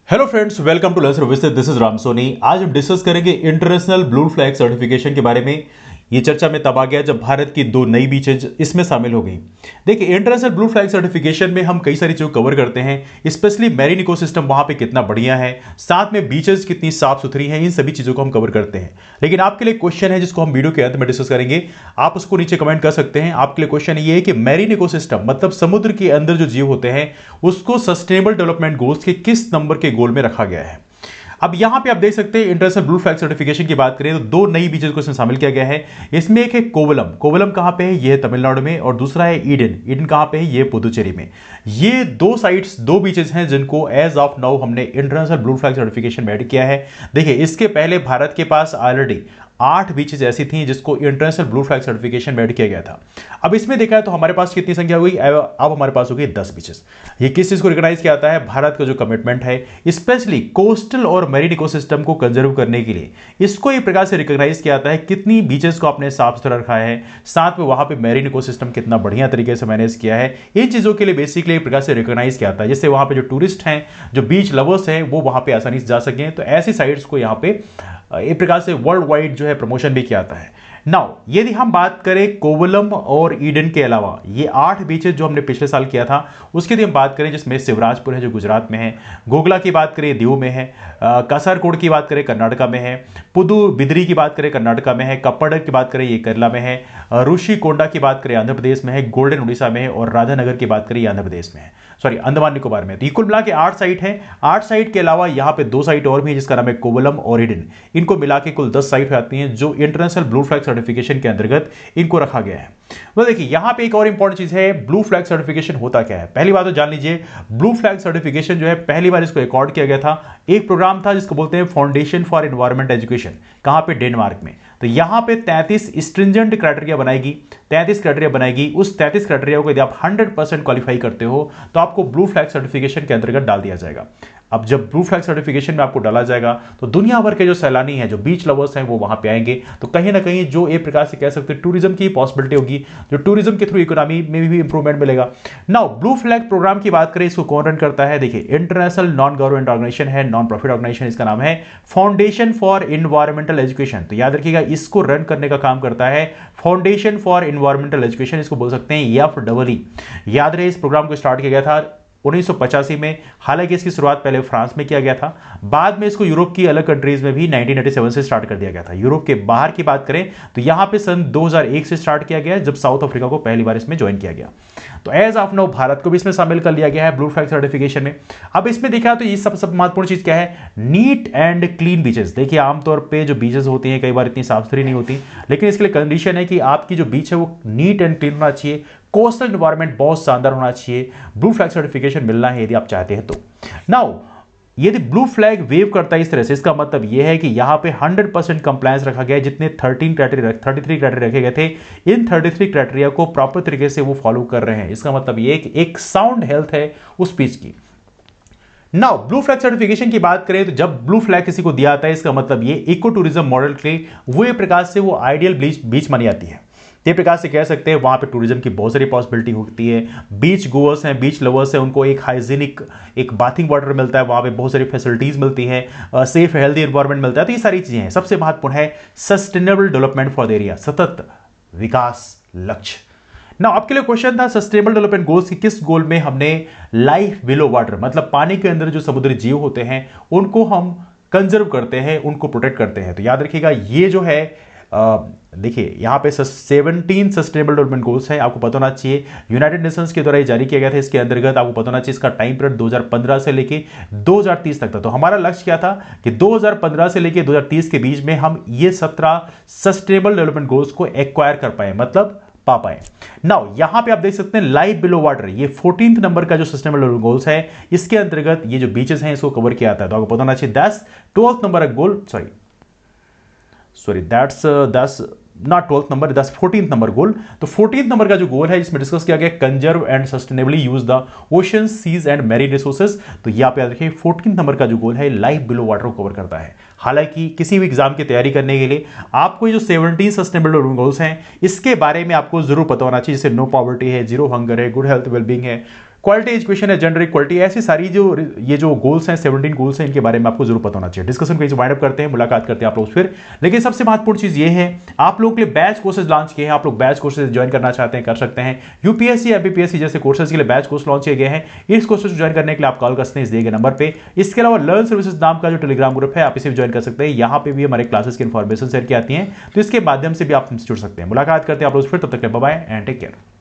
Hello friends, welcome to learner with this is Ram Soni. आज हम discuss करेंगे इंटरनेशनल ब्लू फ्लैग सर्टिफिकेशन के बारे में। ये चर्चा में तब आ गया जब भारत की दो नई बीचेज इसमें शामिल हो गई। देखिए, इंटरनेशनल ब्लू फ्लैग सर्टिफिकेशन में हम कई सारी चीज़ों कवर करते हैं, स्पेशली मैरीन इकोसिस्टम वहां पे कितना बढ़िया है, साथ में बीचेज कितनी साफ सुथरी हैं, इन सभी चीज़ों को हम कवर करते हैं। लेकिन आपके लिए क्वेश्चन है जिसको हम वीडियो के अंत में डिस्कस करेंगे, आप उसको नीचे कमेंट कर सकते हैं। आपके लिए क्वेश्चन ये है कि मैरीन इकोसिस्टम मतलब समुद्र के अंदर जो जीव होते हैं उसको सस्टेनेबल डेवलपमेंट गोल्स के किस नंबर के गोल में रखा गया है। अब यहां पे आप देख सकते हैं इंटरनेशनल ब्लू फ्लैग सर्टिफिकेशन की बात करें तो दो नई बीचेस को इसमें शामिल किया गया है। इसमें एक है कोवलम। कोवलम कहां पे है? ये है तमिलनाडु में। और दूसरा है ईडन। ईडन कहां पे है? ये पुदुचेरी में। ये दो साइट्स, दो बीचेस हैं जिनको एज ऑफ नाउ हमने इंटरनेशनल ब्लू फ्लैग सर्टिफिकेशन में ऐड किया है। देखिए, इसके पहले भारत के पास ऑलरेडी 8 बीचेज ऐसी थी जिसको इंटरनेशनल ब्लू फ्लैग सर्टिफिकेशन में ऐड किया गया था। अब इसमें देखा है तो हमारे पास कितनी संख्या हुई? अब हमारे पास हो गई 10 बीचेस। ये किस चीज को रिकॉग्नाइज किया जाता है? भारत का जो कमिटमेंट है स्पेशली कोस्टल और मैरीन इकोसिस्टम को कंजर्व करने के लिए, इसको एक प्रकार से रिकॉग्नाइज किया जाता है कितनी बीचेस को आपने साफ सुथरा रखा है, साथ में वहां पे मैरीन इकोसिस्टम कितना बढ़िया तरीके से मैनेज किया है। इन चीजों के लिए बेसिकली एक प्रकार से रिकॉग्नाइज किया जाता है, जिससे वहां पे जो टूरिस्ट हैं, जो बीच लवर्स हैं, वो वहां पे आसानी से जा सकें। तो ऐसी साइट्स को यहां पे एक प्रकार से वर्ल्ड वाइड जो है प्रमोशन भी किया जाता है। नाउ यदि हम बात करें कोवलम और ईडन के अलावा ये 8 बीचेस जो हमने पिछले साल किया था, उसकी यदि हम बात करें जिसमें शिवराजपुर है जो गुजरात में है, गोगला की बात करें दीव में है, कासरकोड की बात करें कर्नाटका में है, पुदु बिदरी की बात करें कर्नाटका में है, कप्पड़ की बात करें ये केरला में है, ऋषिकोंडा की बात करें आंध्र प्रदेश में है, गोल्डन उड़ीसा में है, और राधानगर की बात करें आंध्र प्रदेश में है, सॉरी अंडमान निकोबार में। तो कुल मिला के 8 साइट है। 8 साइट के अलावा यहां पे 2 साइट और भी है जिसका नाम है कोवलम और ईडन। इनको मिला के कुल 10 साइट हो जाती हैं जो इंटरनेशनल ब्लू फ्लैग सर्टिफिकेशन के अंतर्गत इनको रखा गया है। तो देखिए, यहां पे एक और इंपॉर्टेंट चीज है, ब्लू फ्लैग सर्टिफिकेशन होता क्या है। पहली बात तो जान लीजिए, ब्लू फ्लैग सर्टिफिकेशन जो है पहली बार इसको रिकॉर्ड किया गया था। एक प्रोग्राम था जिसको बोलते हैं फाउंडेशन फॉर एनवायरमेंट एजुकेशन। कहां पे? डेनमार्क में। तो यहां पे 33 स्ट्रिंजेंट क्राइटेरिया बनाएगी, 33 क्राइटेरिया बनाएगी। उस 33 क्राइटेरिया को यदि आप 100% क्वालिफाई करते हो तो आपको ब्लू फ्लैग सर्टिफिकेशन के अंतर्गत डाल दिया जाएगा। अब जब ब्लू फ्लैग सर्टिफिकेशन में आपको डाला जाएगा तो दुनिया भर के जो सैलानी हैं, जो बीच लवर्स हैं, वो वहां पे आएंगे। तो कहीं ना कहीं जो एक प्रकार से कह सकते हैं टूरिज्म की पॉसिबिलिटी होगी, जो टूरिज्म के थ्रू इकोनॉमी में भी इंप्रूवमेंट मिलेगा। नाउ ब्लू फ्लैग प्रोग्राम की बात करें, इसको कौन रन करता है? देखिए, इंटरनेशनल नॉन गवर्नमेंट ऑर्गेनाइजेशन है, नॉन प्रॉफिट ऑर्गेनाइजेशन, इसका नाम है फाउंडेशन फॉर एनवायरमेंटल एजुकेशन। तो याद रखिएगा, इसको रन करने का काम करता है फाउंडेशन फॉर एनवायरमेंटल एजुकेशन, इसको बोल सकते हैं FEE। याद रहे, इस प्रोग्राम को स्टार्ट किया गया था 1985 में। हालांकि इसकी शुरुआत पहले फ्रांस में किया गया था, बाद में इसको यूरोप की अलग कंट्रीज में भी 1987 से स्टार्ट कर दिया गया था। यूरोप के बाहर की बात करें तो यहां पे सन 2001 से स्टार्ट किया गया, जब साउथ अफ्रीका को पहली बार इसमें ज्वाइन किया गया। तो एज ऑफ नाउ भारत को भी इसमें शामिल कर लिया गया है ब्लू फ्लैग सर्टिफिकेशन में। अब इसमें देखा तो ये सबसे महत्वपूर्ण चीज क्या है? Neat and clean beaches. देखिए, आमतौर पर जो बीचेस होती हैं कई बार इतनी साफ सुथरी नहीं होती, लेकिन इसके लिए कंडीशन है कि आपकी जो बीच है वो नीट एंड क्लीन होना चाहिए, कोस्टल एनवायरनमेंट बहुत शानदार होना चाहिए। ब्लू फ्लैग सर्टिफिकेशन मिलना है यदि आप चाहते हैं तो। नाउ यदि ब्लू फ्लैग वेव करता है इस तरह से, इसका मतलब यह है कि यहां पे 100% कंप्लायंस रखा गया है। जितने 33 क्राइटेरिया रखे गए थे, इन 33 क्राइटेरिया को प्रॉपर तरीके से वो फॉलो कर रहे हैं। इसका मतलब यह है कि एक साउंड हेल्थ है उस बीच की। नाउ ब्लू फ्लैग सर्टिफिकेशन की बात करें तो जब ब्लू फ्लैग किसी को दिया जाता है, इसका मतलब ये इको टूरिज्म मॉडल के वो एक प्रकार से वो आइडियल बीच मानी जाती है। एक प्रकार से कह सकते हैं वहां पे टूरिज्म की बहुत सारी पॉसिबिलिटी होती है। बीच गोअर्स हैं, बीच लवर्स हैं, उनको एक हाइजीनिक एक बाथिंग वाटर मिलता है, वहां पे बहुत सारी फैसिलिटीज मिलती हैं, सेफ हेल्दी एनवायरनमेंट मिलता है। तो ये सारी चीजें हैं। सबसे महत्वपूर्ण है sustainable development for the area, सतत विकास लक्ष्य। ना आपके लिए क्वेश्चन था सस्टेनेबल डेवलपमेंट गोल्स की किस गोल में हमने लाइफ बिलो वाटर मतलब पानी के अंदर जो समुद्री जीव होते हैं उनको हम कंजर्व करते हैं, उनको प्रोटेक्ट करते हैं। तो याद रखिएगा, ये जो है देखिए यहां पे 17 सस्टेनेबल डेवलपमेंट गोल्स हैं। आपको पता होना चाहिए यूनाइटेड नेशंस के द्वारा जारी किया गया था। इसके अंतर्गत आपको पता होना चाहिए इसका टाइम पीरियड 2015 से लेके 2030 तक था। तो हमारा लक्ष्य क्या था कि 2015 से लेके 2030 के बीच में हम ये 17 सस्टेनेबल डेवलपमेंट गोल्स को एक्वायर कर पाए, मतलब पा पाए। नाउ यहां पे आप देख सकते हैं लाइफ बिलो वाटर, ये 14th नंबर का जो सस्टेनेबल डेवलपमेंट गोल्स है, इसके अंतर्गत ये जो बीचेस हैं इसको कवर किया जाता है। तो आपको पता होना चाहिए 12th number goal, that's not 12th number, that's 14th number goal. तो 14th नंबर का जो गोल है इसमें डिस्कस किया गया conserve and sustainably use the ocean, seas and marine resources. तो यहां पे याद रखिए 14th नंबर का जो गोल है लाइफ बिलो वाटर को कवर करता है। हालांकि किसी भी एग्जाम की तैयारी करने के लिए आपको जो 17 सस्टेनेबल डेवलपमेंट गोल्स हैं इसके बारे में आपको जरूर पता होना चाहिए, जैसे नो पॉवर्टी है, जीरो हंगर है, गुड हेल्थ वेलबींग है, क्वालिटी एजुकेशन है, जेंडर इक्वलिटी, ऐसी सारी जो गोल्स हैं, 17 गोल्स हैं, इनके बारे में आपको जरूर पता होना चाहिए। डिस्कशन कहीं से वाइंड अप करते हैं, मुलाकात करते हैं आप लोग फिर। लेकिन सबसे महत्वपूर्ण चीज ये है, आप लोग के लिए बैच कोर्सेज लॉन्च किए हैं, आप लोग बैच कोर्सेज ज्वाइन करना चाहते हैं कर सकते हैं। यूपीएससी एमपीपीएससी जैसे कोर्सेज के लिए बैच कोर्स लॉन्च किए गए हैं, इस कोर्सेज को ज्वाइन करने के लिए आप कॉल कर सकते हैं इस दिए गए नंबर पे। इसके अलावा लर्न सर्विसेज नाम का जो टेलीग्राम ग्रुप है, आप इसे भी ज्वाइन कर सकते हैं, यहाँ पे भी हमारे क्लासेस की इंफॉर्मेशन शेयर की आती है, तो इसके माध्यम से भी आप जुड़ सकते हैं। मुलाकात करते हैं आप लोग फिर, तब तक bye bye and take care.